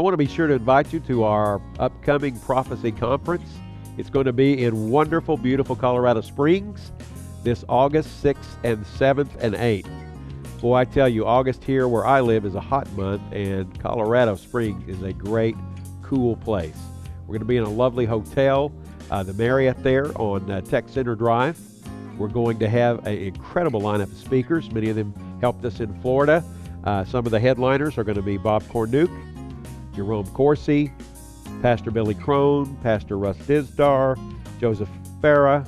want to be sure to invite you to our upcoming Prophecy Conference. It's going to be in wonderful, beautiful Colorado Springs this August 6th and 7th and 8th. Boy, I tell you, August here where I live is a hot month, and Colorado Springs is a great, cool place. We're going to be in a lovely hotel, the Marriott there on Tech Center Drive. We're going to have an incredible lineup of speakers. Many of them helped us in Florida. Some of the headliners are going to be Bob Cornuke, Jerome Corsi, Pastor Billy Crone, Pastor Russ Dizdar, Joseph Farah,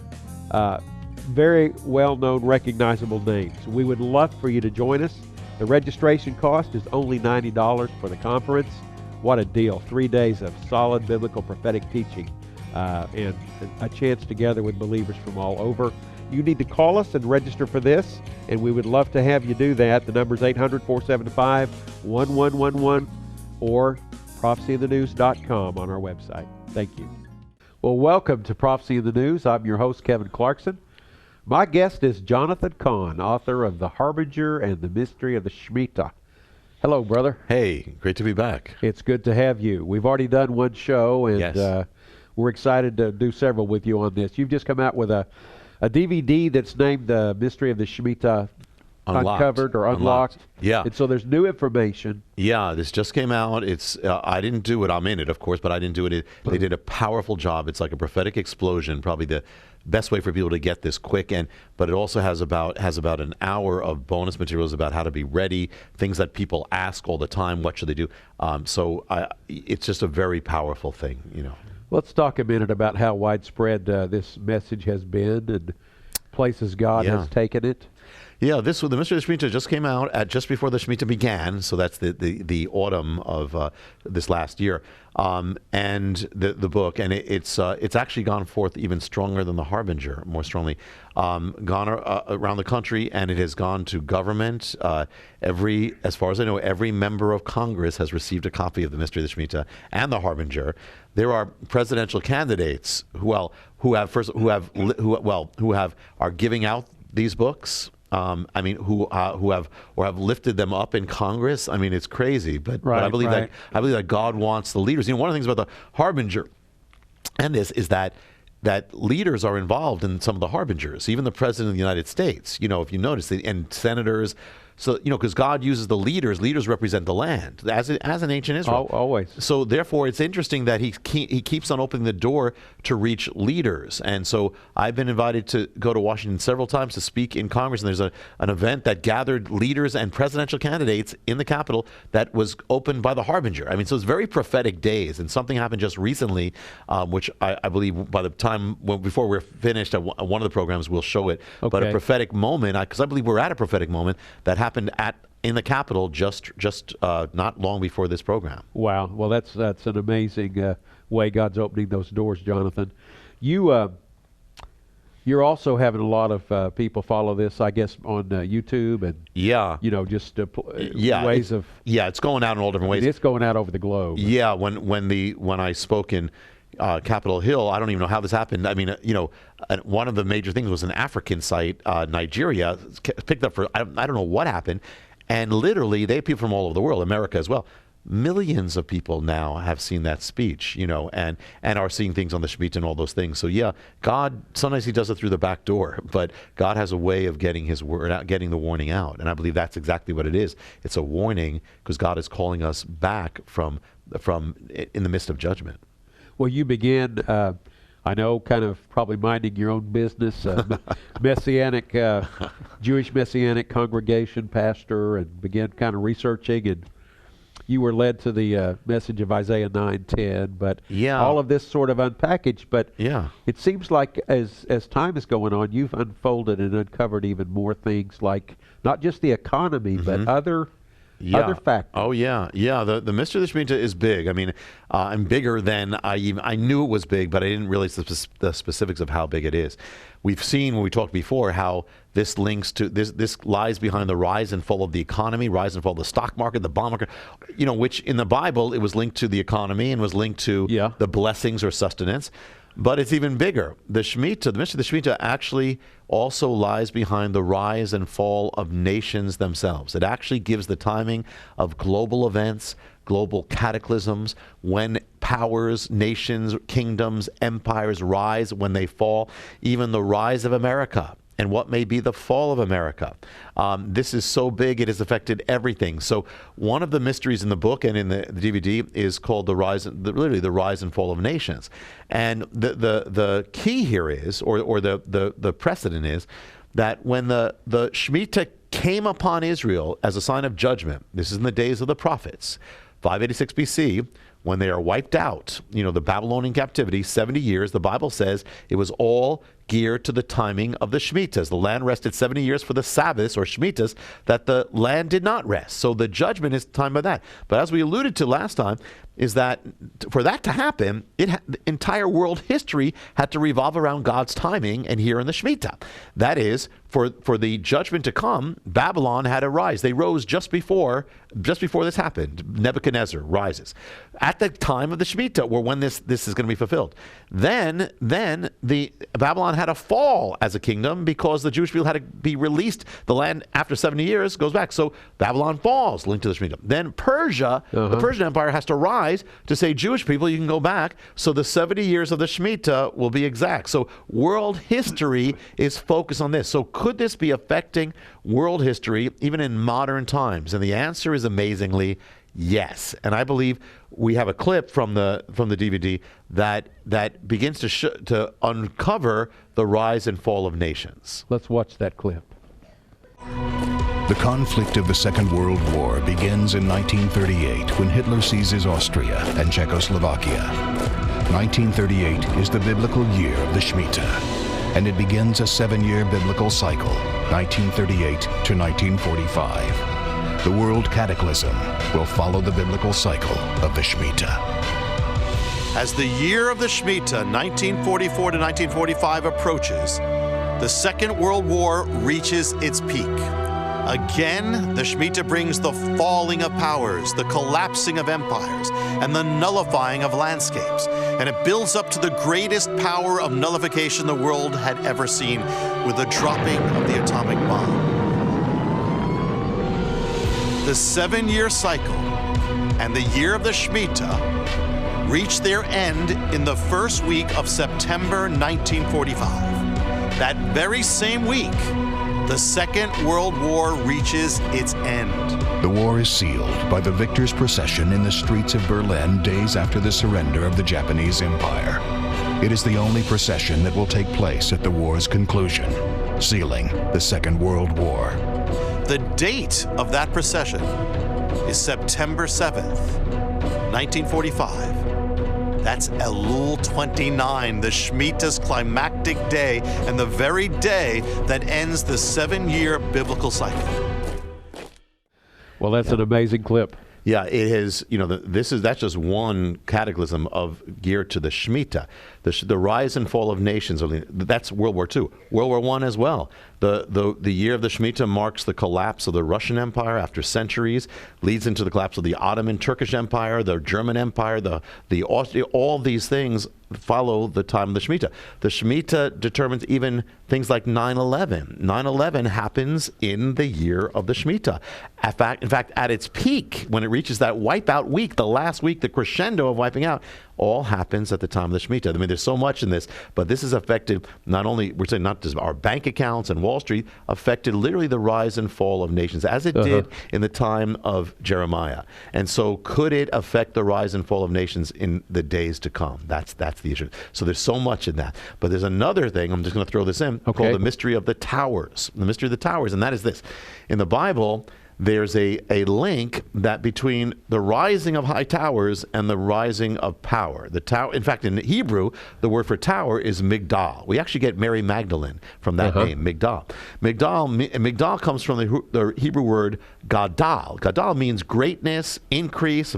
very well-known, recognizable names. We would love for you to join us. The registration cost is only $90 for the conference. What a deal. 3 days of solid biblical prophetic teaching and a chance to gather with believers from all over. You need to call us and register for this, and we would love to have you do that. The number is 800-475-1111 or prophecyinthenews.com on our website. Thank you. Well, welcome to Prophecy in the News. I'm your host, Kevin Clarkson. My guest is Jonathan Cahn, author of The Harbinger and the Mystery of the Shemitah. Hello, brother. Hey, great to be back. It's good to have you. We've already done one show, and Yes. We're excited to do several with you on this. You've just come out with a DVD that's named The Mystery of the Shemitah Uncovered or Unlocked. Yeah. And so there's new information. Yeah, this just came out. It's I didn't do it. I'm in it, of course, but I didn't do it. They did a powerful job. It's like a prophetic explosion, probably the best way for people to get this quick. But it also has about an hour of bonus materials about how to be ready, things that people ask all the time. What should they do? It's just a very powerful thing, you know. Let's talk a minute about how widespread this message has been and places God has taken it. Yeah, the Mystery of the Shemitah just came out just before the Shemitah began, so that's the autumn of this last year, and the book, and it's actually gone forth even stronger than the Harbinger, more strongly, gone around the country, and it has gone to government. As far as I know, every member of Congress has received a copy of the Mystery of the Shemitah and the Harbinger. There are presidential candidates who are giving out these books. Who have lifted them up in Congress. I mean, it's crazy, but I believe that God wants the leaders. You know, one of the things about the Harbinger and this is that leaders are involved in some of the Harbingers, even the President of the United States. You know, if you notice, and senators. So, you know, because God uses the leaders. Leaders represent the land, as in ancient Israel. Always. So, therefore, it's interesting that he keeps on opening the door to reach leaders. And so I've been invited to go to Washington several times to speak in Congress. And there's an event that gathered leaders and presidential candidates in the Capitol that was opened by the Harbinger. I mean, so it's very prophetic days. And something happened just recently, which I believe by the time, before we're finished at one of the programs, we'll show it. Okay. But a prophetic moment, because I believe we're at a prophetic moment that happened in the Capitol just not long before this program. Wow. Well, that's an amazing way God's opening those doors, Jonathan. You're also having a lot of people follow this, I guess, on YouTube and ways of. Yeah, it's going out in all different ways. It's going out over the globe. Yeah, when I spoke in Capitol Hill, I don't even know how this happened. I mean, one of the major things was an African site, Nigeria, picked up for, I don't know what happened, and literally they have people from all over the world, America as well. Millions of people now have seen that speech, and are seeing things on the Shemitah and all those things. So yeah, God, sometimes he does it through the back door, but God has a way of getting his word out, getting the warning out. And I believe that's exactly what it is. It's a warning because God is calling us back from in the midst of judgment. Well, you began, I know, kind of probably minding your own business, Messianic, Jewish Messianic congregation pastor, and began kind of researching, and you were led to the message of Isaiah 9:10, but all of this sort of unpackaged, but it seems like as time is going on, you've unfolded and uncovered even more things, like not just the economy, but other factors. Oh, yeah. The Mystery of the Shemitah is big. I mean, I'm bigger than I knew it was big, but I didn't realize the specifics of how big it is. We've seen when we talked before how this links to this lies behind the rise and fall of the economy, rise and fall of the stock market, the bond market. Which in the Bible it was linked to the economy and was linked to the blessings or sustenance. But it's even bigger. The Shemitah, the Mystery of the Shemitah, actually also lies behind the rise and fall of nations themselves. It actually gives the timing of global events, global cataclysms, when powers, nations, kingdoms, empires rise, when they fall, even the rise of America and what may be the fall of America. This is so big, it has affected everything. So one of the mysteries in the book and in the DVD is called literally the rise and fall of nations. And the key here is, or the precedent is, that when the Shemitah came upon Israel as a sign of judgment, this is in the days of the prophets, 586 BC, when they are wiped out, the Babylonian captivity, 70 years, the Bible says it was all geared to the timing of the Shemitahs. The land rested 70 years for the Sabbaths, or Shemitahs, that the land did not rest. So the judgment is time of that. But as we alluded to last time, is that for that to happen, the entire world history had to revolve around God's timing and here in the Shemitah. That is, for the judgment to come, Babylon had to rise. They rose just before this happened. Nebuchadnezzar rises at the time of the Shemitah, or when this is going to be fulfilled. Then the Babylon had to fall as a kingdom because the Jewish people had to be released. The land after 70 years goes back. So Babylon falls, linked to the Shemitah. Then Persia, the Persian Empire, has to rise to say, Jewish people, you can go back. So the 70 years of the Shemitah will be exact. So world history is focused on this. So could this be affecting world history even in modern times? And the answer is amazingly yes. And I believe we have a clip from the DVD that begins to uncover the rise and fall of nations. Let's watch that clip. The conflict of the Second World War begins in 1938 when Hitler seizes Austria and Czechoslovakia. 1938 is the biblical year of the Shemitah, and it begins a 7-year biblical cycle, 1938 to 1945. The world cataclysm will follow the biblical cycle of the Shemitah. As the year of the Shemitah, 1944 to 1945, approaches, the Second World War reaches its peak. Again, the Shemitah brings the falling of powers, the collapsing of empires, and the nullifying of landscapes. And it builds up to the greatest power of nullification the world had ever seen, with the dropping of the atomic bomb. The 7-year cycle and the year of the Shemitah reach their end in the first week of September 1945. That very same week, the Second World War reaches its end. The war is sealed by the victors' procession in the streets of Berlin days after the surrender of the Japanese Empire. It is the only procession that will take place at the war's conclusion, sealing the Second World War. The date of that procession is September 7th, 1945. That's Elul 29, the Shemitah's climactic day, and the very day that ends the 7-year biblical cycle. Well, that's an amazing clip. Yeah, it is. That's just one cataclysm geared to the Shemitah, the rise and fall of nations. That's World War II, World War I as well. The year of the Shemitah marks the collapse of the Russian Empire after centuries, leads into the collapse of the Ottoman Turkish Empire, the German Empire, the Austria. All these things follow the time of the Shemitah. The Shemitah determines even things like 9/11. 9/11 happens in the year of the Shemitah. In fact, at its peak, when it reaches that wipeout week, the last week, the crescendo of wiping out, all happens at the time of the Shemitah. I mean, there's so much in this, but this has affected not only, we're saying not just our bank accounts and Wall Street, affected literally the rise and fall of nations, as it did in the time of Jeremiah. And so could it affect the rise and fall of nations in the days to come? That's the issue. So there's so much in that. But there's another thing, I'm just going to throw this in, called the mystery of the towers. The mystery of the towers, and that is this. In the Bible, there's a link that between the rising of high towers and the rising of power. The tower, in fact, in Hebrew, the word for tower is Migdal. We actually get Mary Magdalene from that name, Migdal. Migdal comes from the Hebrew word Gadal. Gadal means greatness, increase.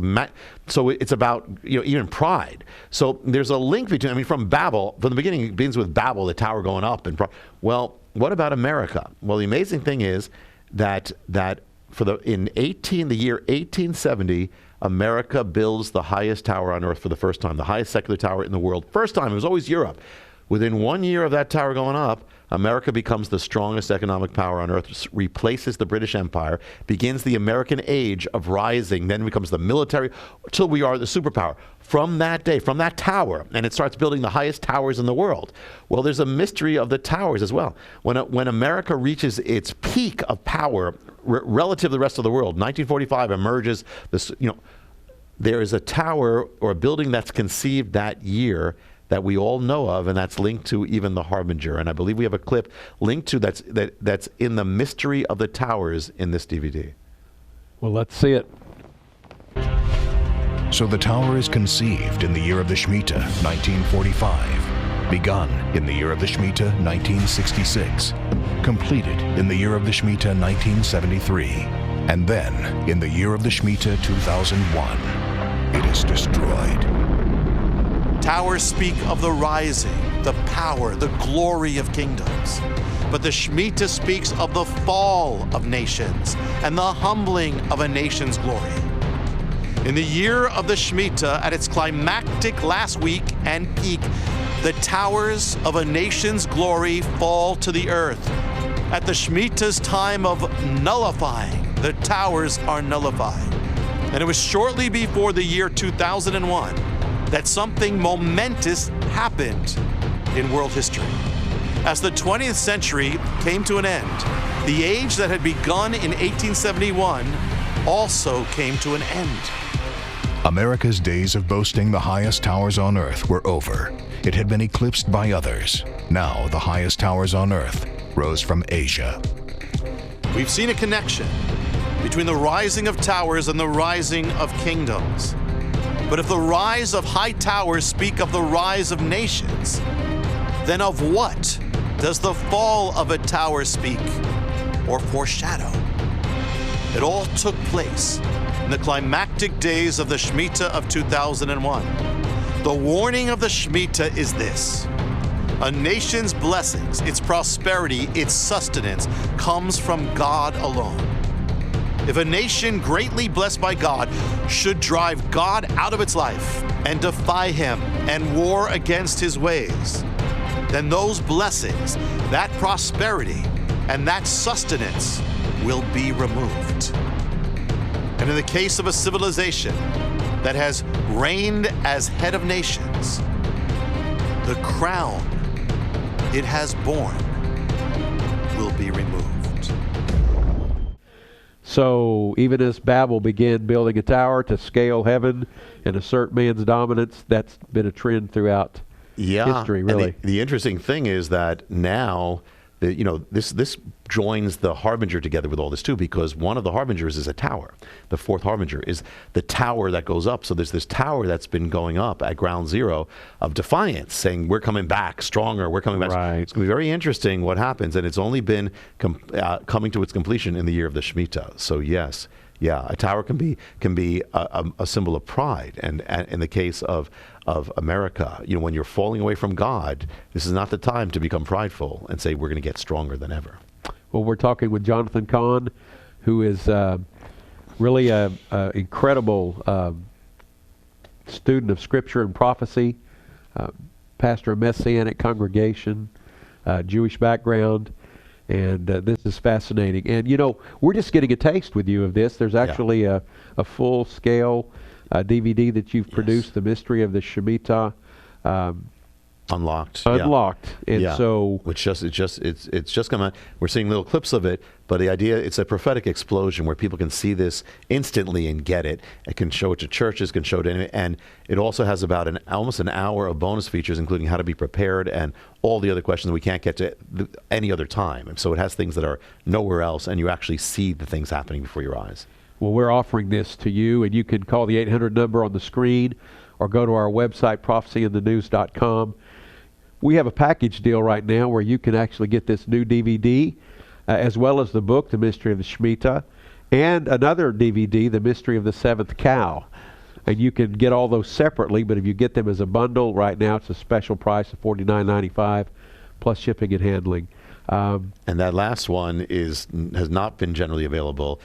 So it's about even pride. So there's a link between. From Babel, from the beginning, it begins with Babel, the tower going up. Well, what about America? Well, the amazing thing is that in the year 1870, America builds the highest tower on earth for the first time, the highest secular tower in the world. First time. It was always Europe. Within 1 year of that tower going up, America becomes the strongest economic power on earth, replaces the British Empire, begins the American age of rising, then becomes the military, till we are the superpower. From that day, from that tower, and it starts building the highest towers in the world. Well, there's a mystery of the towers as well. When America reaches its peak of power relative to the rest of the world, 1945 emerges this, there is a tower or a building that's conceived that year that we all know of, and that's linked to even the Harbinger. And I believe we have a clip linked to that's in the mystery of the towers in this DVD. Well, let's see it. So the tower is conceived in the year of the Shemitah, 1945, begun in the year of the Shemitah, 1966, completed in the year of the Shemitah, 1973, and then in the year of the Shemitah, 2001, it is destroyed. Towers speak of the rising, the power, the glory of kingdoms. But the Shemitah speaks of the fall of nations and the humbling of a nation's glory. In the year of the Shemitah, at its climactic last week and peak, the towers of a nation's glory fall to the earth. At the Shemitah's time of nullifying, the towers are nullified. And it was shortly before the year 2001 that something momentous happened in world history. As the 20th century came to an end, the age that had begun in 1871 also came to an end. America's days of boasting the highest towers on earth were over. It had been eclipsed by others. Now the highest towers on earth rose from Asia. We've seen a connection between the rising of towers and the rising of kingdoms. But if the rise of high towers speak of the rise of nations, then of what does the fall of a tower speak or foreshadow? It all took place in the climactic days of the Shemitah of 2001. The warning of the Shemitah is this: a nation's blessings, its prosperity, its sustenance comes from God alone. If a nation greatly blessed by God should drive God out of its life and defy him and war against his ways, then those blessings, that prosperity, and that sustenance will be removed. And in the case of a civilization that has reigned as head of nations, the crown it has borne will be removed. So even as Babel began building a tower to scale heaven and assert man's dominance, that's been a trend throughout history, really. And the interesting thing is that now, this joins the Harbinger together with all this too, because one of the Harbingers is a tower. The fourth Harbinger is the tower that goes up. So there's this tower that's been going up at ground zero of defiance, saying we're coming back stronger, we're coming back. Right. It's going to be very interesting what happens, and it's only been coming to its completion in the year of the Shemitah. So yes, a tower can be a symbol of pride, and in the case of America, when you're falling away from God, this is not the time to become prideful and say we're going to get stronger than ever. Well, we're talking with Jonathan Cahn, who is really an incredible student of Scripture and prophecy, pastor of Messianic congregation, Jewish background, and this is fascinating. And, we're just getting a taste with you of this. There's actually a full-scale DVD that you've produced, The Mystery of the Shemitah Unlocked. And so it's just come out. We're seeing little clips of it, but the idea, it's a prophetic explosion where people can see this instantly and get it. It can show it to churches, can show it to, and it also has about almost an hour of bonus features, including how to be prepared and all the other questions we can't get to any other time. And so it has things that are nowhere else, and you actually see the things happening before your eyes. Well, we're offering this to you, and you can call the 800 number on the screen or go to our website, prophecyinthenews.com. We have a package deal right now where you can actually get this new DVD as well as the book, The Mystery of the Shemitah, and another DVD, The Mystery of the Seventh Cow. And you can get all those separately, but if you get them as a bundle, right now it's a special price of $49.95 plus shipping and handling. And that last one has not been generally available.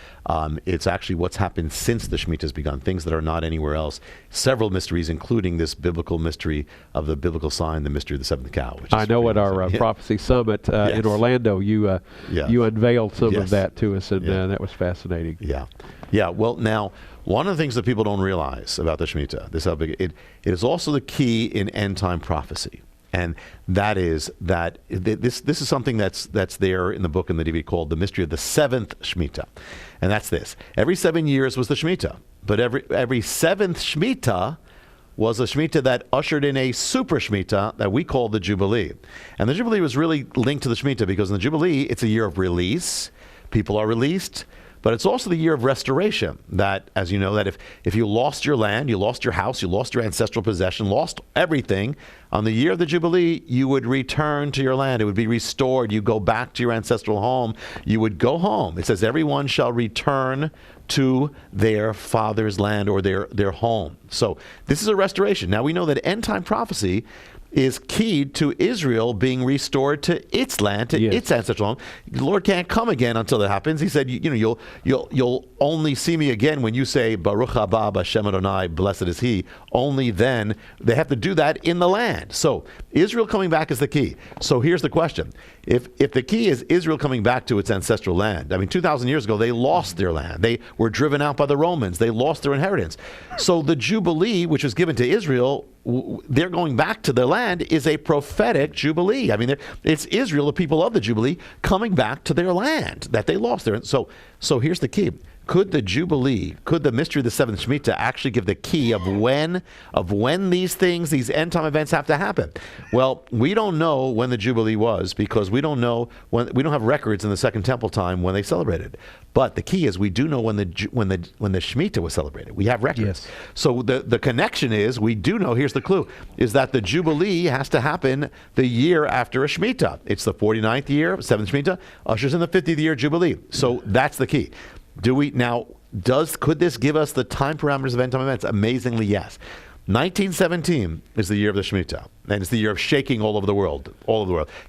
It's actually what's happened since the Shemitah has begun, things that are not anywhere else. Several mysteries, including this biblical mystery of the biblical sign, the mystery of the seventh cow. Which I know at our Prophecy Summit in Orlando, you unveiled some of that to us, and that was fascinating. Yeah. Well, now, one of the things that people don't realize about the Shemitah, this how big it is also the key in end time prophecy. And that is that this is something that's there in the book in the DVD called the mystery of the seventh Shemitah. And that's this. Every 7 years was the Shemitah. But every seventh Shemitah was a Shemitah that ushered in a super Shemitah that we call the Jubilee. And the Jubilee was really linked to the Shemitah because in the Jubilee, it's a year of release. People are released. But it's also the year of restoration, that, as you know, that if you lost your land, you lost your house, you lost your ancestral possession, lost everything, on the year of the Jubilee, you would return to your land. It would be restored. You go back to your ancestral home. You would go home. It says, everyone shall return to their father's land or their home. So this is a restoration. Now, we know that end-time prophecy is keyed to Israel being restored to its land, to its ancestral home. The Lord can't come again until that happens. He said, you'll only see me again when you say, Baruch haba b'Shem Adonai, blessed is he. Only then. They have to do that in the land. So Israel coming back is the key. So here's the question. If the key is Israel coming back to its ancestral land, I mean, 2,000 years ago, they lost their land. They were driven out by the Romans. They lost their inheritance. So the Jubilee, which was given to Israel, they're going back to their land, is a prophetic Jubilee. I mean, it's Israel, the people of the Jubilee, coming back to their land that they lost there. So here's the key. Could the Jubilee, could the mystery of the seventh Shemitah actually give the key of when these things, these end time events have to happen? Well, we don't know when the Jubilee was because we don't know when, we don't have records in the Second Temple time when they celebrated. But the key is we do know when the Shemitah was celebrated. We have records. Yes. So the connection is, we do know, here's the clue, is that the Jubilee has to happen the year after a Shemitah. It's the 49th year, 7th Shemitah, ushers in the 50th year Jubilee. So that's the key. Could this give us the time parameters of end time events? Amazingly, yes. 1917 is the year of the Shemitah, and it's the year of shaking all over the world,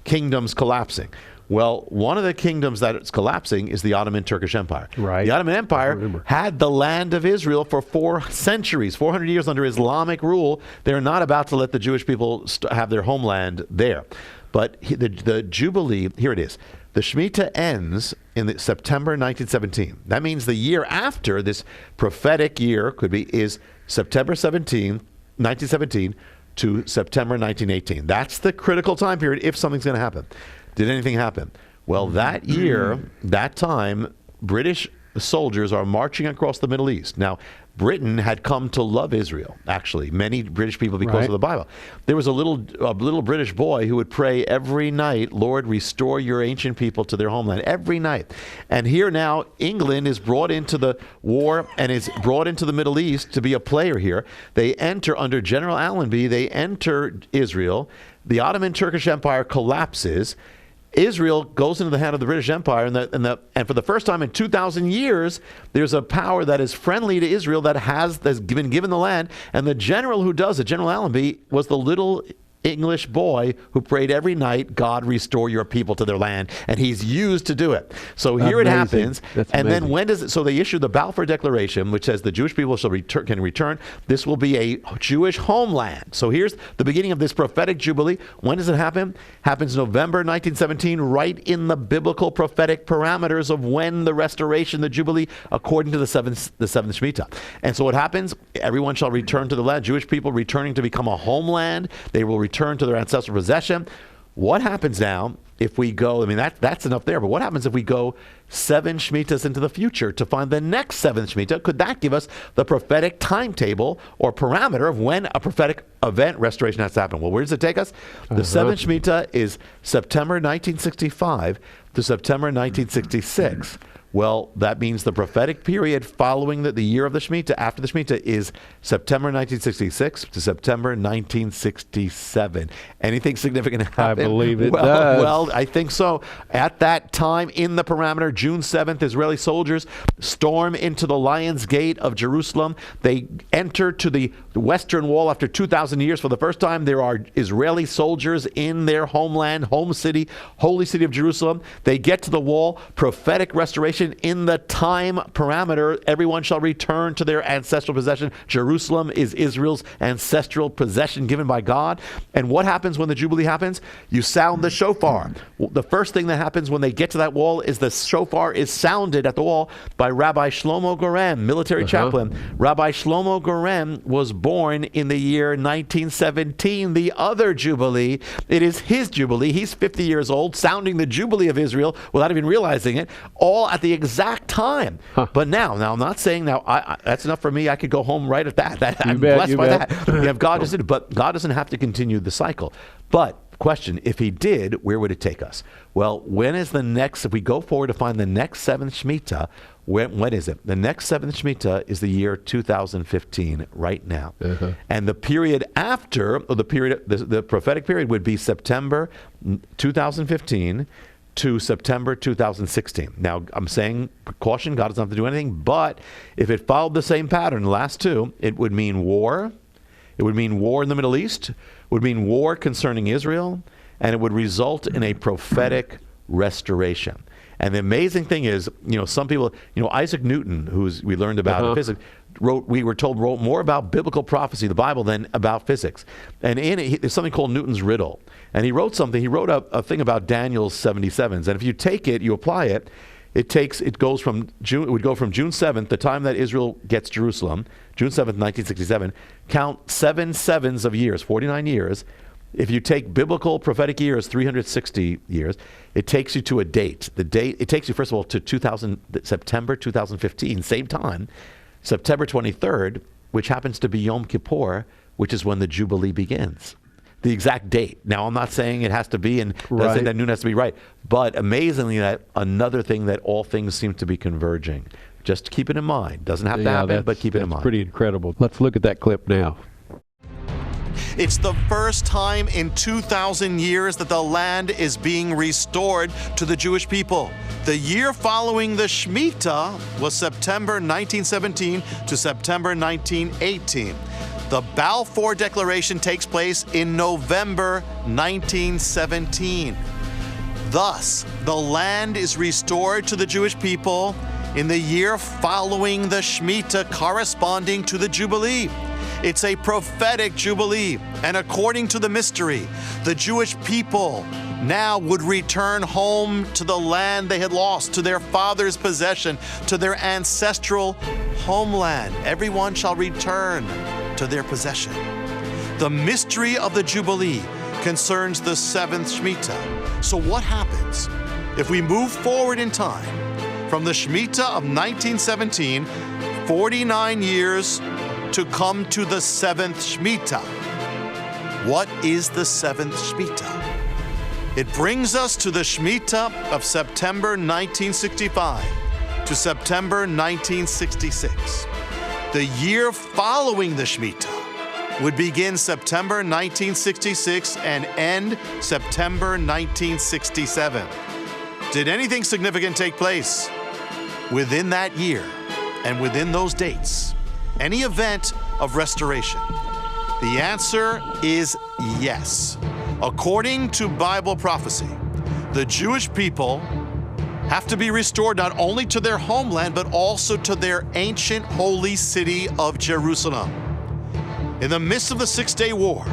kingdoms collapsing. Well, one of the kingdoms that is collapsing is the Ottoman Turkish Empire. Right. The Ottoman Empire had the land of Israel for 4 centuries, 400 years under Islamic rule. They're not about to let the Jewish people have their homeland there. But the Jubilee, here it is. The Shemitah ends in September 1917. That means the year after this prophetic year is September 1917 to September 1918. That's the critical time period if something's going to happen. Did anything happen? Well, that year, that time, British soldiers are marching across the Middle East. Now, Britain had come to love Israel, actually, many British people because of the Bible. There was a little British boy who would pray every night, Lord, restore your ancient people to their homeland, every night. And here now, England is brought into the war and is brought into the Middle East to be a player here. They enter under General Allenby, they enter Israel. The Ottoman Turkish Empire collapses. Israel goes into the hand of the British Empire, and for the first time in 2,000 years, there's a power that is friendly to Israel that's been given the land. And the general who does it, General Allenby, was the little English boy who prayed every night, God, restore your people to their land. And he's used to do it. So here it happens. And then when does it? So they issue the Balfour Declaration, which says the Jewish people can return. This will be a Jewish homeland. So here's the beginning of this prophetic Jubilee. When does it happen? Happens November 1917, right in the biblical prophetic parameters of when the restoration, the Jubilee, according to the seventh Shemitah. And so what happens? Everyone shall return to the land. Jewish people returning to become a homeland. They will return to their ancestral possession. What happens now if we go, I mean, that's enough there, but what happens if we go 7 Shemitahs into the future to find the next 7th Shemitah? Could that give us the prophetic timetable or parameter of when a prophetic event restoration has to happen? Well, where does it take us? The 7th Shemitah is September 1965 to September 1966. Well, that means the prophetic period following the year of the Shemitah, after the Shemitah, is September 1966 to September 1967. Anything significant happen? I believe it does. Well, I think so. At that time, in the parameter, June 7th, Israeli soldiers storm into the Lion's Gate of Jerusalem. They enter to the Western Wall after 2,000 years. For the first time, there are Israeli soldiers in their homeland, home city, holy city of Jerusalem. They get to the wall, prophetic restoration in the time parameter. Everyone shall return to their ancestral possession. Jerusalem is Israel's ancestral possession given by God. And what happens when the Jubilee happens? You sound the shofar. The first thing that happens when they get to that wall is the shofar is sounded at the wall by Rabbi Shlomo Gorem, military chaplain. Rabbi Shlomo Gorem was born in the year 1917, the other Jubilee. It is his Jubilee. He's 50 years old, sounding the Jubilee of Israel without even realizing it, all at the exact time. But now I'm not saying that's enough for me. I could go home right at that. I'm blessed by that. If God just did it, but God doesn't have to continue the cycle. But question, if he did, where would it take us? Well, when is the next, if we go forward to find the next seventh Shemitah, when is it? The next seventh Shemitah is the year 2015, right now. And the period after, or the prophetic period would be September 2015 to September 2016. Now, I'm saying, caution, God doesn't have to do anything, but if it followed the same pattern, the last two, it would mean war. It would mean war in the Middle East. It would mean war concerning Israel. And it would result in a prophetic restoration. And the amazing thing is, some people, Isaac Newton, we learned about in physics, wrote more about biblical prophecy, the Bible, than about physics. And in it, there's something called Newton's riddle. And he wrote a thing about Daniel's 77s. And if you take it, you apply it, it would go from June 7th, the time that Israel gets Jerusalem, June 7th, 1967, count 7 sevens of years, 49 years. If you take biblical prophetic years, 360 years, it takes you to a date. It takes you, first of all, to September 2015, same time, September 23rd, which happens to be Yom Kippur, which is when the Jubilee begins. The exact date. Now, I'm not saying it has to be, and not saying that noon has to be right, but amazingly, that another thing that all things seem to be converging. Just keep it in mind. Doesn't have to happen, but keep it in mind. That's pretty incredible. Let's look at that clip now. It's the first time in 2,000 years that the land is being restored to the Jewish people. The year following the Shemitah was September 1917 to September 1918. The Balfour Declaration takes place in November 1917. Thus, the land is restored to the Jewish people in the year following the Shemitah, corresponding to the Jubilee. It's a prophetic Jubilee, and according to the mystery, the Jewish people now would return home to the land they had lost, to their father's possession, to their ancestral homeland. Everyone shall return to their possession. The mystery of the Jubilee concerns the seventh Shemitah. So what happens if we move forward in time from the Shemitah of 1917, 49 years to come to the seventh Shemitah? What is the seventh Shemitah? It brings us to the Shemitah of September 1965 to September 1966. The year following the Shemitah would begin September 1966 and end September 1967. Did anything significant take place within that year and within those dates? Any event of restoration? The answer is yes. According to Bible prophecy, the Jewish people have to be restored not only to their homeland, but also to their ancient holy city of Jerusalem. In the midst of the Six-Day War,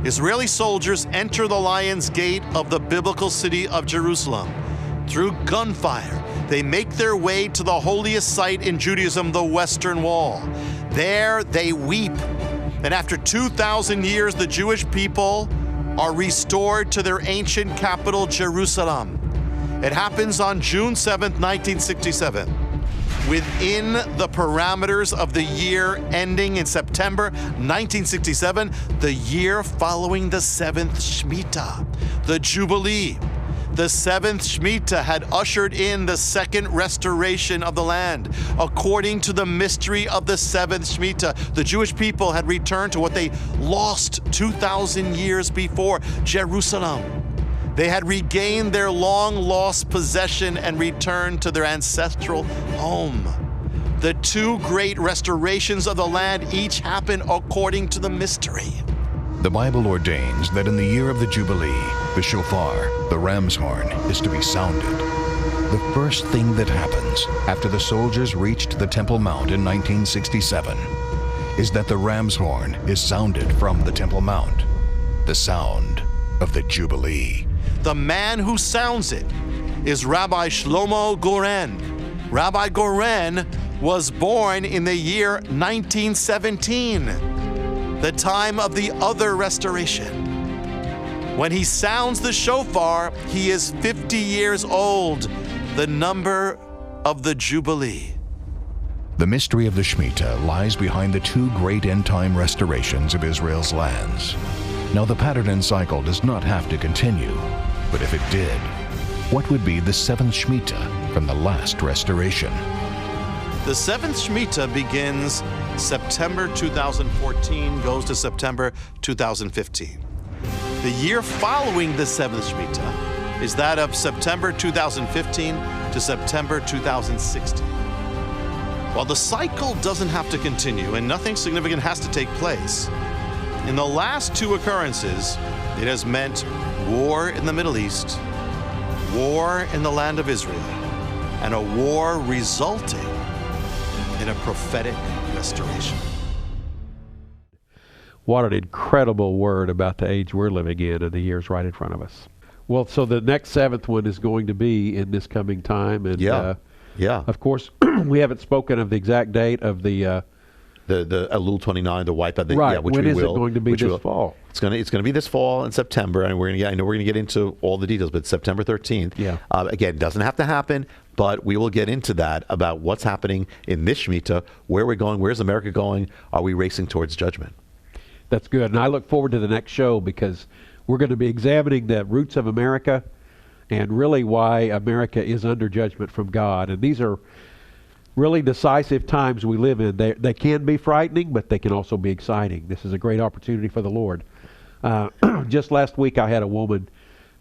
Israeli soldiers enter the Lion's Gate of the biblical city of Jerusalem. Through gunfire, they make their way to the holiest site in Judaism, the Western Wall. There they weep. And after 2,000 years, the Jewish people are restored to their ancient capital, Jerusalem. It happens on June 7th, 1967. Within the parameters of the year ending in September 1967, the year following the seventh Shemitah, the Jubilee. The seventh Shemitah had ushered in the second restoration of the land. According to the mystery of the seventh Shemitah, the Jewish people had returned to what they lost 2,000 years before, Jerusalem. They had regained their long-lost possession and returned to their ancestral home. The two great restorations of the land each happened according to the mystery. The Bible ordains that in the year of the Jubilee, the shofar, the ram's horn, is to be sounded. The first thing that happens after the soldiers reached the Temple Mount in 1967 is that the ram's horn is sounded from the Temple Mount, the sound of the Jubilee. The man who sounds it is Rabbi Shlomo Goren. Rabbi Goren was born in the year 1917, the time of the other restoration. When he sounds the shofar, he is 50 years old, the number of the Jubilee. The mystery of the Shemitah lies behind the two great end-time restorations of Israel's lands. Now, the pattern and cycle does not have to continue, but if it did, what would be the seventh Shemitah from the last restoration? The seventh Shemitah begins September 2014, goes to September 2015. The year following the seventh Shemitah is that of September 2015 to September 2016. While the cycle doesn't have to continue and nothing significant has to take place, in the last two occurrences, it has meant war in the Middle East, war in the land of Israel, and a war resulting in a prophetic restoration. What an incredible word about the age we're living in and the years right in front of us. Well, so the next seventh one is going to be in this coming time. And of course, we haven't spoken of the exact date of the Elul 29, the wipe out. Right. Which when we is will, it going to be this fall? It's going to be this fall in September, and I know we're going to get into all the details, but September 13th. Yeah. Again, it doesn't have to happen, but we will get into that about what's happening in this Shemitah, where we're going, where's America going, are we racing towards judgment? That's good. And I look forward to the next show because we're going to be examining the roots of America and really why America is under judgment from God. And these are really decisive times we live in. They can be frightening, but they can also be exciting. This is a great opportunity for the Lord. Just last week I had a woman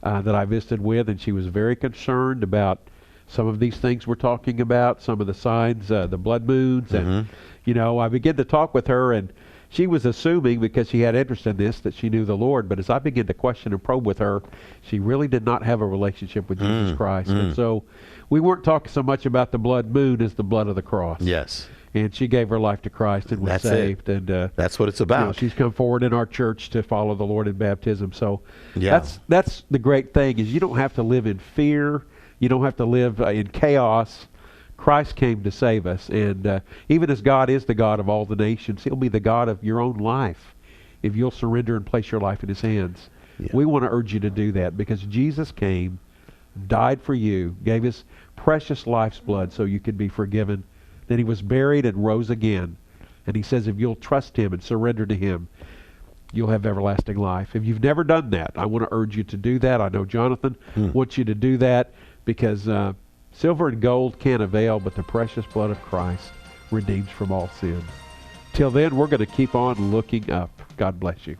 that I visited with, and she was very concerned about some of these things we're talking about, some of the signs, the blood moons. And, I began to talk with her, and she was assuming, because she had interest in this, that she knew the Lord. But as I began to question and probe with her, she really did not have a relationship with Jesus Christ. And so we weren't talking so much about the blood moon as the blood of the cross. Yes. And she gave her life to Christ and was That's saved. it. And that's what it's about. she's come forward in our church to follow the Lord in baptism. So Yeah. that's the great thing, is you don't have to live in fear. You don't have to live in chaos. Christ came to save us, and even as God is the God of all the nations, He'll be the God of your own life if you'll surrender and place your life in His hands. Yeah. We want to urge you to do that because Jesus came, died for you, gave His precious life's blood so you could be forgiven. Then He was buried and rose again. And He says if you'll trust Him and surrender to Him, you'll have everlasting life. If you've never done that, I want to urge you to do that. I know Jonathan wants you to do that because silver and gold can't avail, but the precious blood of Christ redeems from all sin. Till then, we're going to keep on looking up. God bless you.